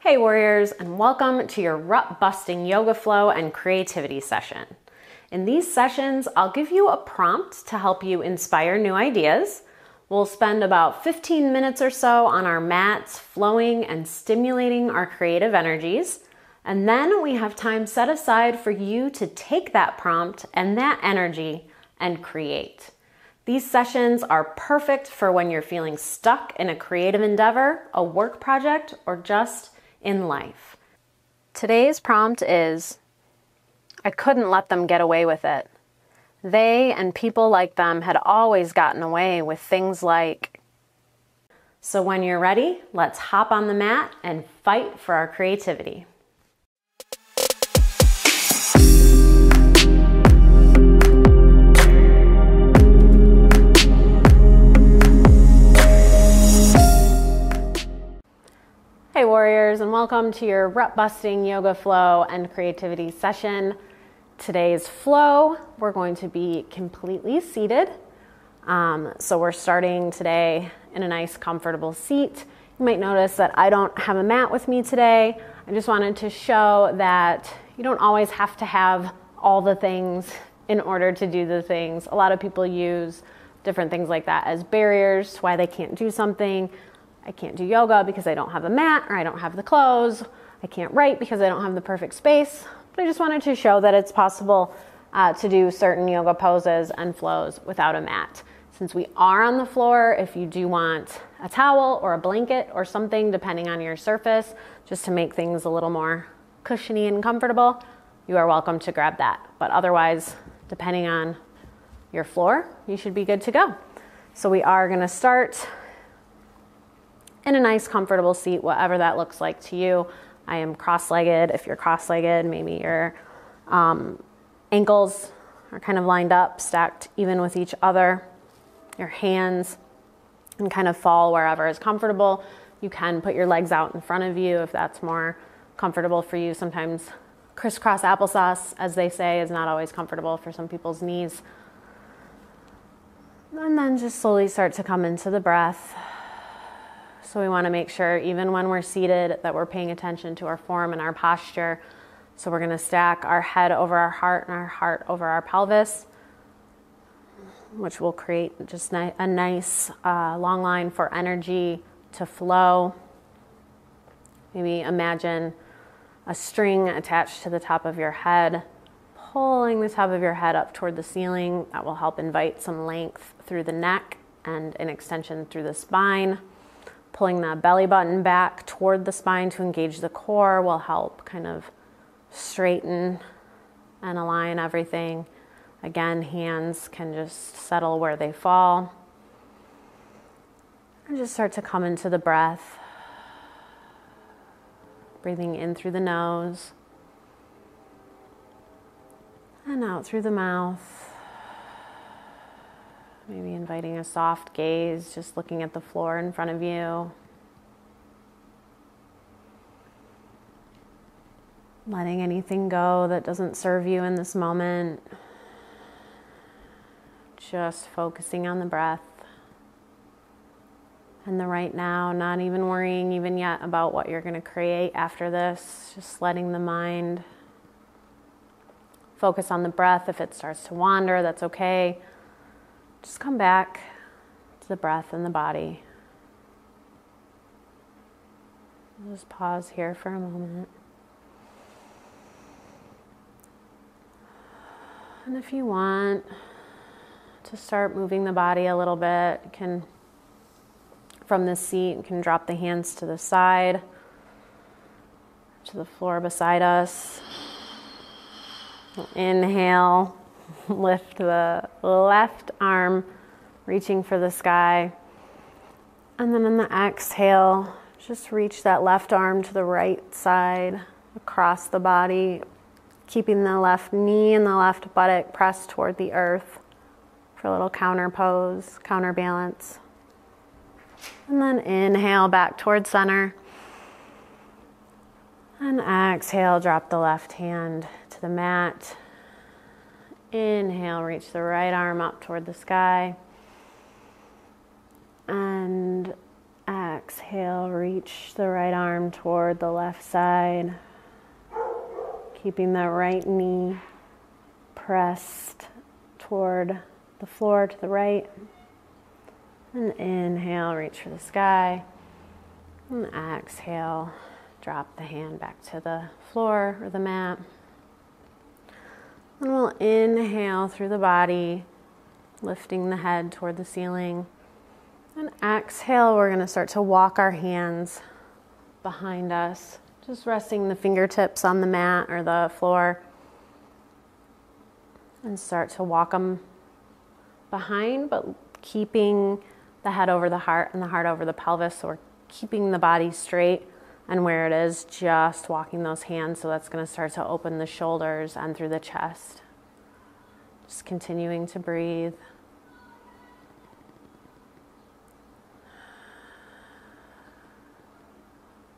Hey warriors, and welcome to your rut-busting yoga flow and creativity session. In these sessions, I'll give you a prompt to help you inspire new ideas. We'll spend about 15 minutes or so on our mats, flowing and stimulating our creative energies. And then we have time set aside for you to take that prompt and that energy and create. These sessions are perfect for when you're feeling stuck in a creative endeavor, a work project, or just in life. Today's prompt is, I couldn't let them get away with it. They and people like them had always gotten away with things like. So when you're ready, let's hop on the mat and fight for our creativity. Hey warriors, and welcome to your rut-busting yoga flow and creativity session. Today's flow, we're going to be completely seated. So we're starting today in a nice comfortable seat. You might notice that I don't have a mat with me today. I just wanted to show that you don't always have to have all the things in order to do the things. A lot of people use different things like that as barriers to why they can't do something. I can't do yoga because I don't have a mat, or I don't have the clothes. I can't write because I don't have the perfect space. But I just wanted to show that it's possible to do certain yoga poses and flows without a mat. Since we are on the floor, if you do want a towel or a blanket or something, depending on your surface, just to make things a little more cushiony and comfortable, you are welcome to grab that. But otherwise, depending on your floor, you should be good to go. So we are going to start in a nice comfortable seat, whatever that looks like to you. I am cross-legged. If you're cross-legged, maybe your ankles are kind of lined up, stacked even with each other. Your hands can kind of fall wherever is comfortable. You can put your legs out in front of you if that's more comfortable for you. Sometimes crisscross applesauce, as they say, is not always comfortable for some people's knees. And then just slowly start to come into the breath. So we want to make sure, even when we're seated, that we're paying attention to our form and our posture. So we're going to stack our head over our heart and our heart over our pelvis, which will create just a nice long line for energy to flow. Maybe imagine a string attached to the top of your head, pulling the top of your head up toward the ceiling. That will help invite some length through the neck and an extension through the spine. Pulling the belly button back toward the spine to engage the core will help kind of straighten and align everything. Again, hands can just settle where they fall. And just start to come into the breath. Breathing in through the nose and out through the mouth. Maybe inviting a soft gaze, just looking at the floor in front of you. Letting anything go that doesn't serve you in this moment. Just focusing on the breath and the right now, not even worrying even yet about what you're going to create after this. Just letting the mind focus on the breath. If it starts to wander, that's okay. Just come back to the breath and the body. Just pause here for a moment. And if you want to start moving the body a little bit, you can, from this seat, you can drop the hands to the side, to the floor beside us. Inhale. Lift the left arm, reaching for the sky. And then on the exhale, just reach that left arm to the right side, across the body, keeping the left knee and the left buttock pressed toward the earth for a little counter pose, counterbalance. And then inhale back towards center. And exhale, drop the left hand to the mat. Inhale, reach the right arm up toward the sky. And exhale. exhale, reach the right arm toward the left side, keeping the right knee pressed toward the floor to the right. And inhale, reach for the sky. And exhale, drop the hand back to the floor or the mat. And we'll inhale through the body, lifting the head toward the ceiling. And exhale, we're going to start to walk our hands behind us, just resting the fingertips on the mat or the floor. And start to walk them behind, but keeping the head over the heart and the heart over the pelvis. So we're keeping the body straight and where it is, just walking those hands. So that's going to start to open the shoulders and through the chest. Just continuing to breathe.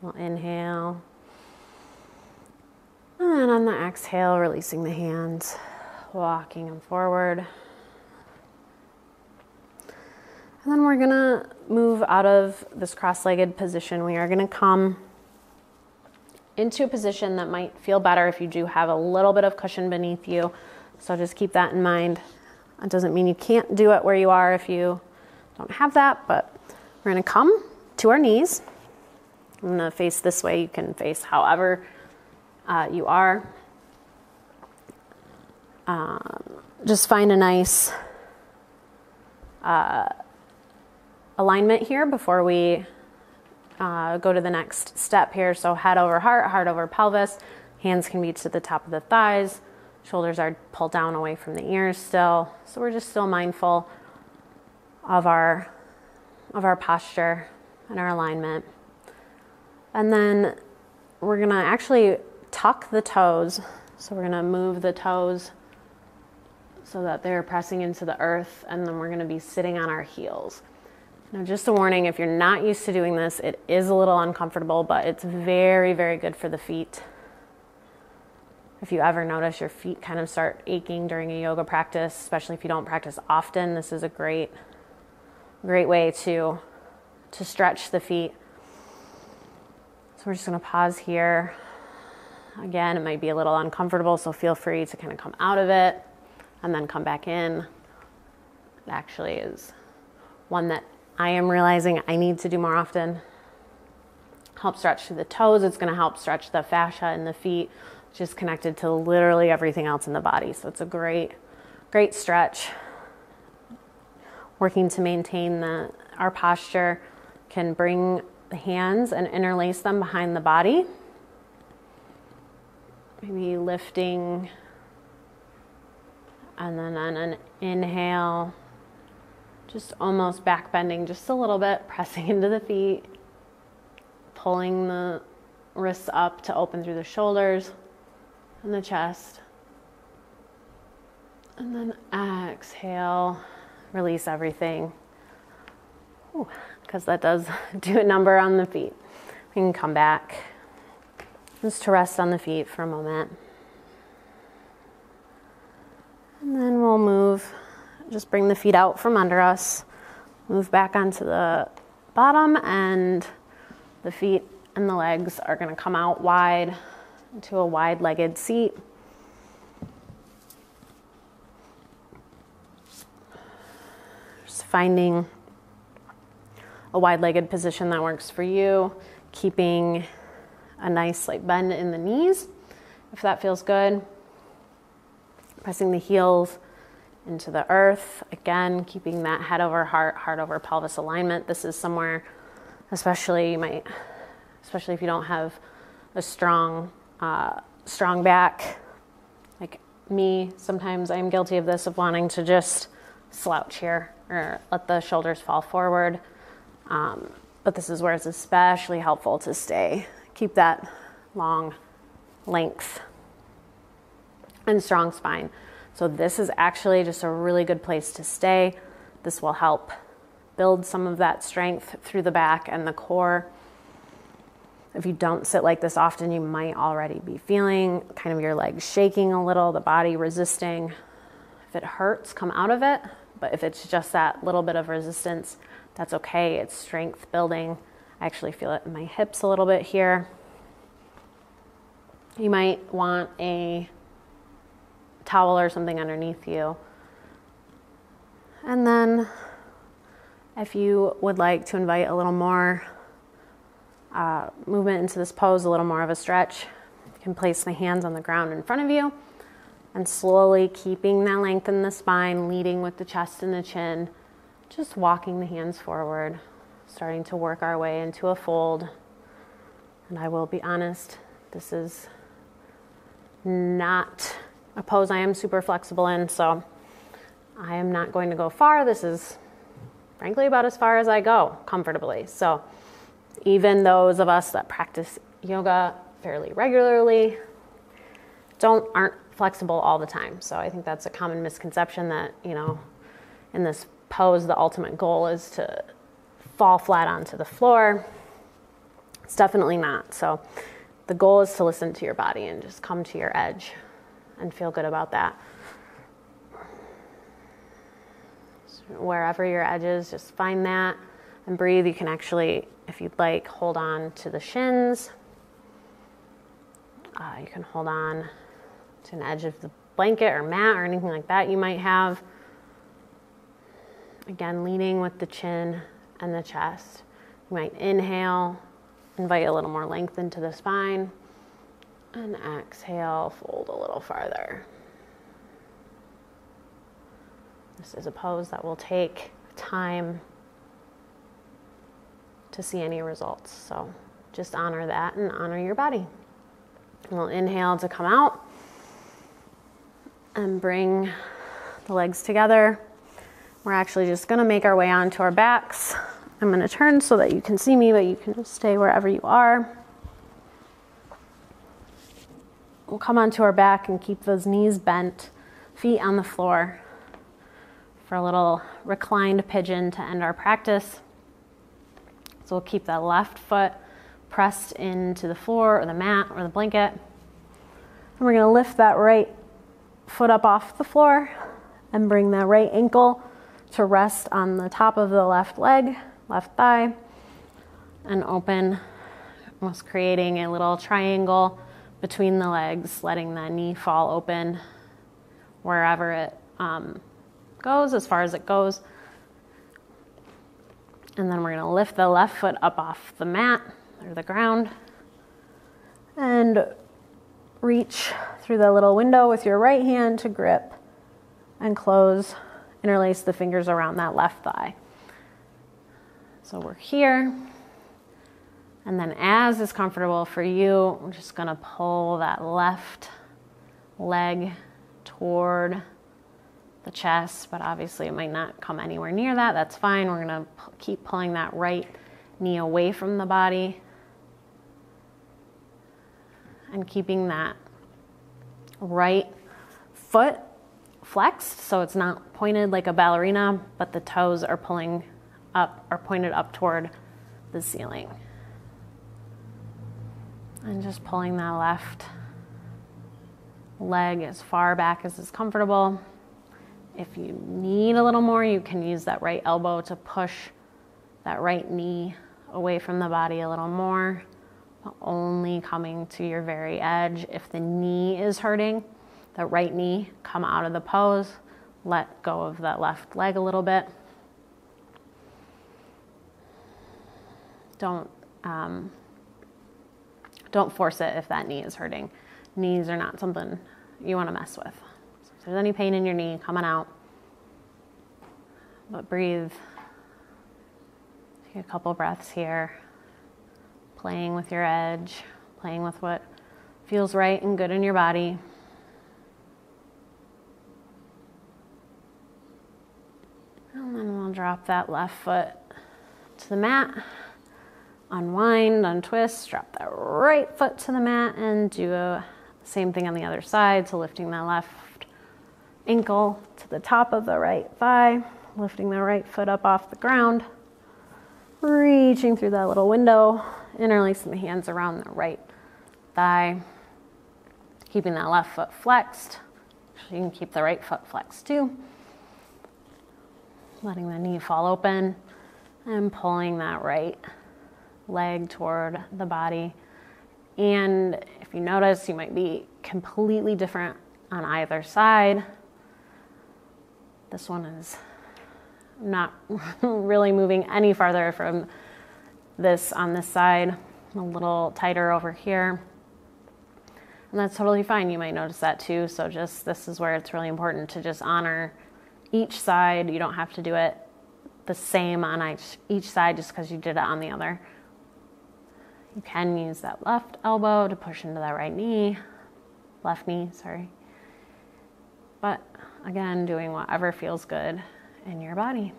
We'll inhale. And then on the exhale, releasing the hands, walking them forward. And then we're going to move out of this cross-legged position. We are going to come into a position that might feel better if you do have a little bit of cushion beneath you. So just keep that in mind. It doesn't mean you can't do it where you are if you don't have that, but we're going to come to our knees. I'm going to face this way. You can face however you are. Just find a nice alignment here before we go to the next step here. So head over heart, heart over pelvis. Hands can be to the top of the thighs. Shoulders are pulled down away from the ears still. So we're just still mindful of our posture and our alignment. And then we're going to actually tuck the toes. So we're going to move the toes so that they're pressing into the earth, and then we're going to be sitting on our heels. Now, just a warning, if you're not used to doing this, it is a little uncomfortable, but it's very, very good for the feet. If you ever notice your feet kind of start aching during a yoga practice, especially if you don't practice often, this is a great way to stretch the feet. So we're just going to pause here. Again, it might be a little uncomfortable, so feel free to kind of come out of it and then come back in. It actually is one that I am realizing I need to do more often. Help stretch through the toes. It's going to help stretch the fascia in the feet, which is connected to literally everything else in the body. So it's a great stretch. Working to maintain our posture, can bring the hands and interlace them behind the body. Maybe lifting, and then on an inhale, just almost back bending just a little bit, pressing into the feet, pulling the wrists up to open through the shoulders and the chest. And then exhale, release everything. Because that does do a number on the feet. We can come back just to rest on the feet for a moment. And then we'll move, just bring the feet out from under us, move back onto the bottom, and the feet and the legs are going to come out wide into a wide-legged seat. Just finding a wide-legged position that works for you, keeping a nice slight bend in the knees, if that feels good. Pressing the heels into the earth. Again, keeping that head over heart, heart over pelvis alignment. This is somewhere, especially if you don't have a strong back, like me. Sometimes I'm guilty of this, of wanting to just slouch here or let the shoulders fall forward. But this is where it's especially helpful to keep that long length and strong spine. So this is actually just a really good place to stay. This will help build some of that strength through the back and the core. If you don't sit like this often, you might already be feeling kind of your legs shaking a little, the body resisting. If it hurts, come out of it. But if it's just that little bit of resistance, that's okay. It's strength building. I actually feel it in my hips a little bit here. You might want a towel or something underneath you. And then if you would like to invite a little more movement into this pose, a little more of a stretch, you can place the hands on the ground in front of you and slowly keeping that length in the spine, leading with the chest and the chin, just walking the hands forward, starting to work our way into a fold. And I will be honest, this is not a pose I am super flexible in, so I am not going to go far. This is frankly about as far as I go comfortably. So even those of us that practice yoga fairly regularly aren't flexible all the time. So I think that's a common misconception that, you know, in this pose, the ultimate goal is to fall flat onto the floor. It's definitely not. So the goal is to listen to your body and just come to your edge and feel good about that. So wherever your edge is, just find that and breathe. You can actually, if you'd like, hold on to the shins. You can hold on to an edge of the blanket or mat or anything like that you might have. Again, leaning with the chin and the chest. You might inhale, invite a little more length into the spine, and exhale, fold a little farther. This is a pose that will take time to see any results. So just honor that and honor your body. We'll inhale to come out and bring the legs together. We're actually just going to make our way onto our backs. I'm going to turn so that you can see me, but you can just stay wherever you are. We'll come onto our back and keep those knees bent, feet on the floor for a little reclined pigeon to end our practice. So we'll keep that left foot pressed into the floor or the mat or the blanket. And we're going to lift that right foot up off the floor and bring that right ankle to rest on the top of the left leg, left thigh, and open, almost creating a little triangle between the legs, letting that knee fall open wherever it goes, as far as it goes. And then we're going to lift the left foot up off the mat or the ground and reach through the little window with your right hand to grip and close, interlace the fingers around that left thigh. So we're here. And then as is comfortable for you, we're just going to pull that left leg toward the chest, but obviously it might not come anywhere near that. That's fine. We're going to keep pulling that right knee away from the body and keeping that right foot flexed so it's not pointed like a ballerina, but the toes are pulling up or pointed up toward the ceiling. And just pulling that left leg as far back as is comfortable. If you need a little more, you can use that right elbow to push that right knee away from the body a little more, but only coming to your very edge. If the knee is hurting, the right knee, come out of the pose, let go of that left leg a little bit. Don't force it if that knee is hurting. Knees are not something you want to mess with. So if there's any pain in your knee, come on out. But breathe. Take a couple breaths here. Playing with your edge, playing with what feels right and good in your body. And then we'll drop that left foot to the mat. Unwind, untwist, drop that right foot to the mat and do the same thing on the other side. So lifting that left ankle to the top of the right thigh, lifting the right foot up off the ground, reaching through that little window, interlacing the hands around the right thigh, keeping that left foot flexed. Actually, you can keep the right foot flexed too. Letting the knee fall open and pulling that right leg toward the body. And if you notice, you might be completely different on either side. This one is not really moving any farther from this on this side, a little tighter over here. And that's totally fine. You might notice that too. So this is where it's really important to just honor each side. You don't have to do it the same on each side just because you did it on the other. You can use that left elbow to push into that right knee, left knee, sorry. But again, doing whatever feels good in your body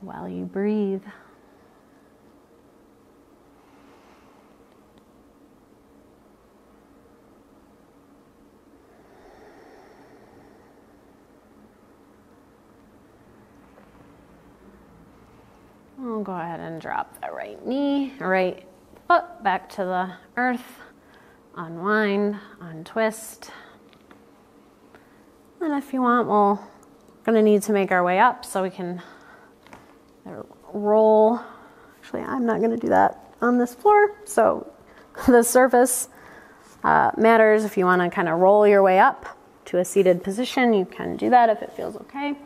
while you breathe. We'll go ahead and drop the right knee, right foot back to the earth. Unwind, untwist. And if you want, we're gonna need to make our way up so we can roll. Actually, I'm not gonna do that on this floor. So the surface matters. If you wanna kind of roll your way up to a seated position, you can do that if it feels okay.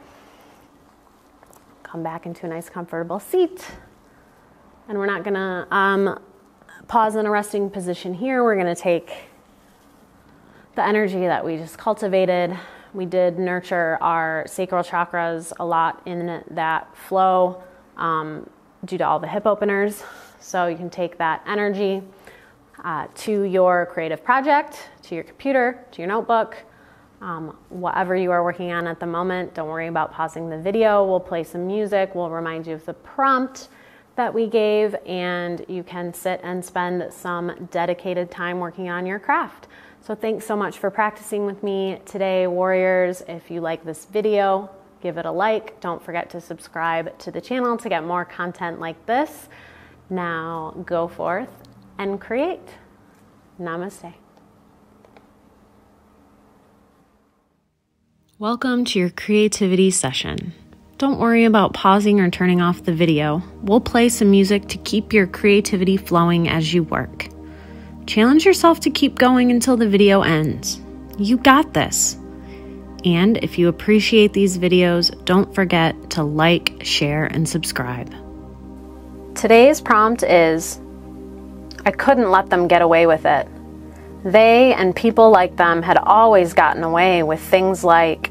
Come back into a nice comfortable seat. And we're not gonna pause in a resting position here. We're gonna take the energy that we just cultivated. We did nurture our sacral chakras a lot in that flow due to all the hip openers. So you can take that energy to your creative project, to your computer, to your notebook, whatever you are working on at the moment. Don't worry about pausing the video. We'll play some music. We'll remind you of the prompt that we gave, and you can sit and spend some dedicated time working on your craft. So thanks so much for practicing with me today, warriors. If you like this video, give it a like. Don't forget to subscribe to the channel to get more content like this. Now go forth and create. Namaste. Welcome to your creativity session. Don't worry about pausing or turning off the video. We'll play some music to keep your creativity flowing as you work. Challenge yourself to keep going until the video ends. You got this. And if you appreciate these videos, don't forget to like, share, and subscribe. Today's prompt is, I couldn't let them get away with it. They and people like them had always gotten away with things like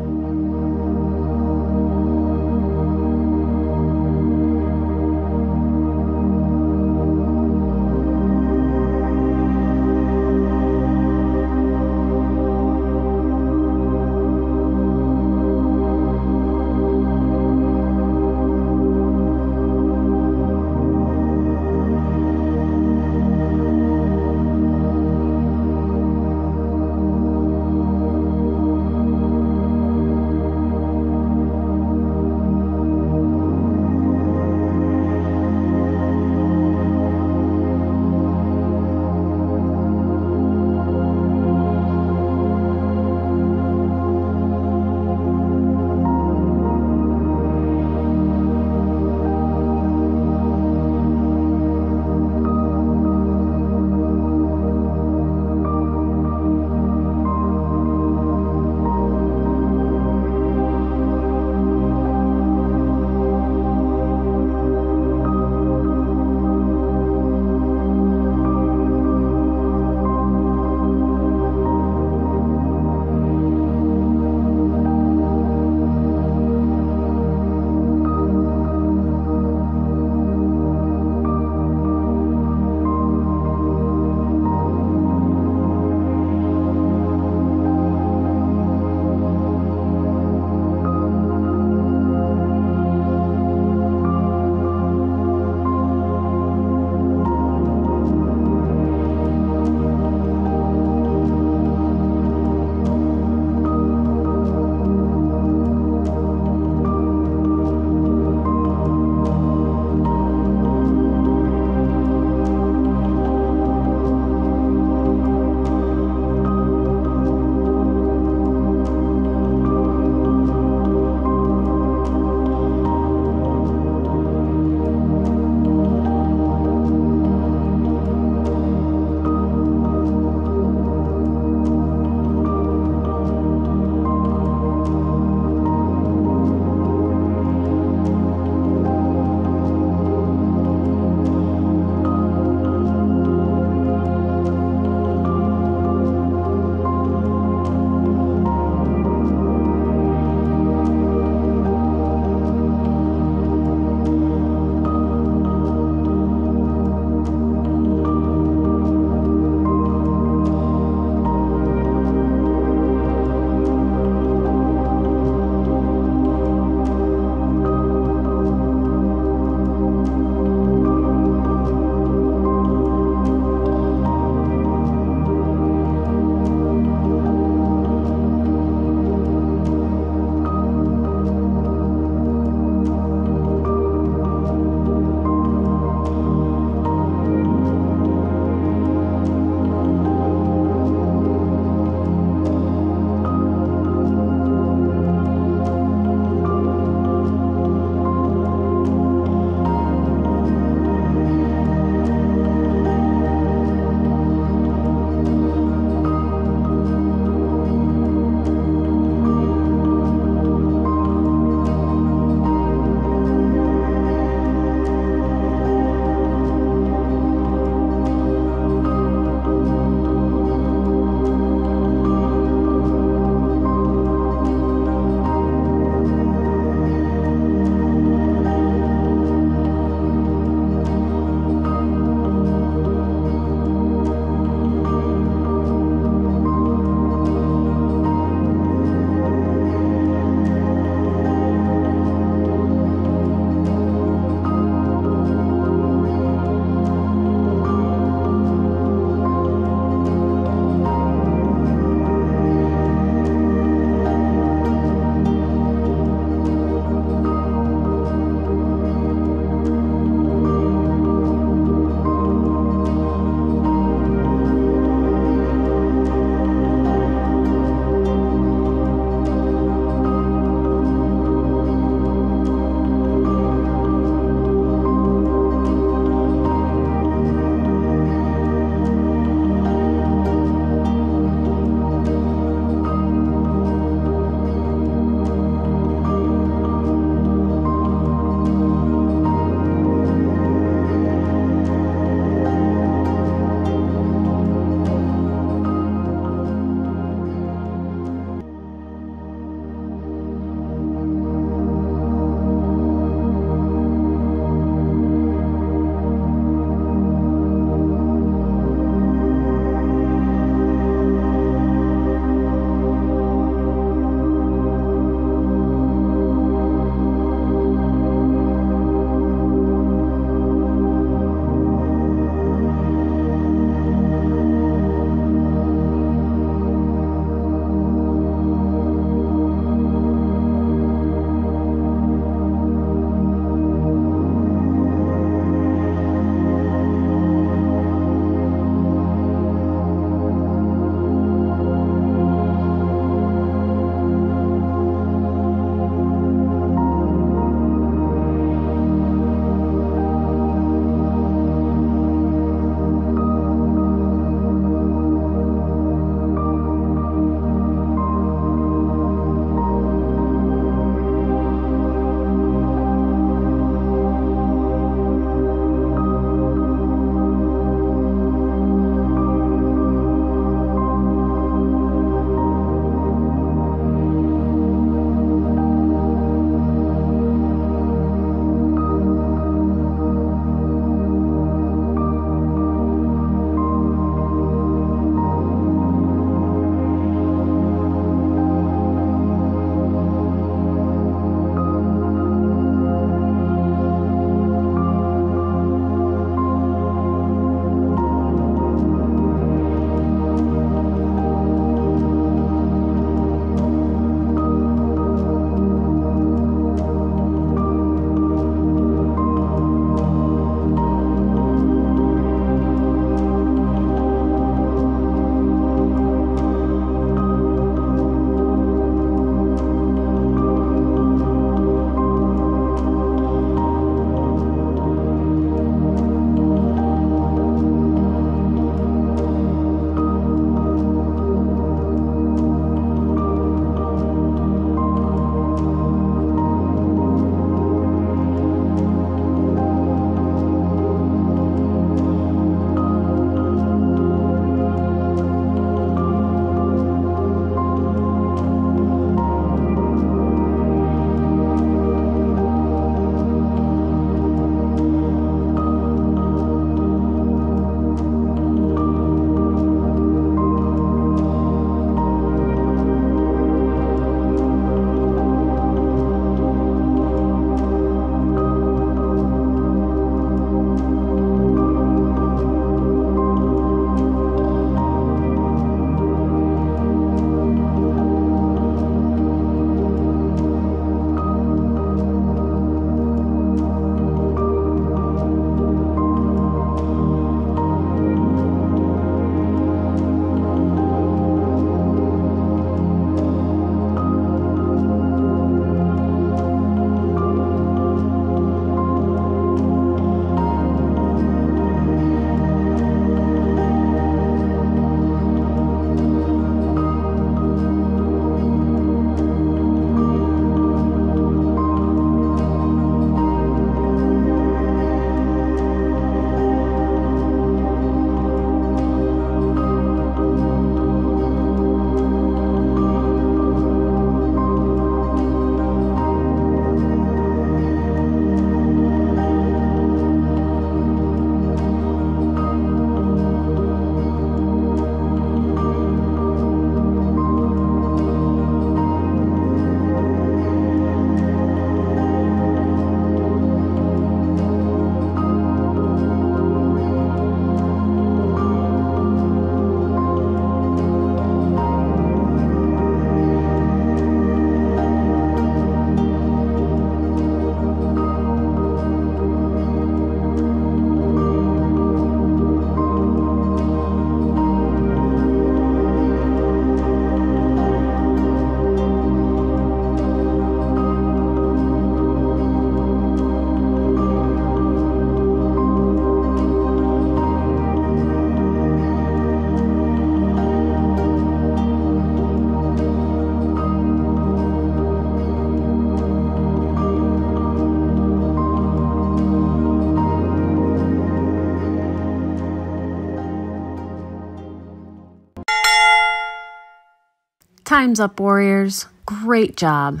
Time's up, warriors. Great job.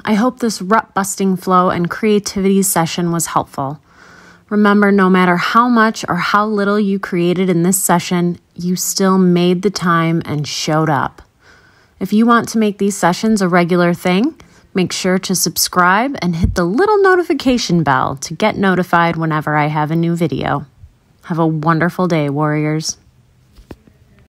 I hope this rut busting flow and creativity session was helpful. Remember, no matter how much or how little you created in this session, you still made the time and showed up. If you want to make these sessions a regular thing, make sure to subscribe and hit the little notification bell to get notified whenever I have a new video. Have a wonderful day, warriors.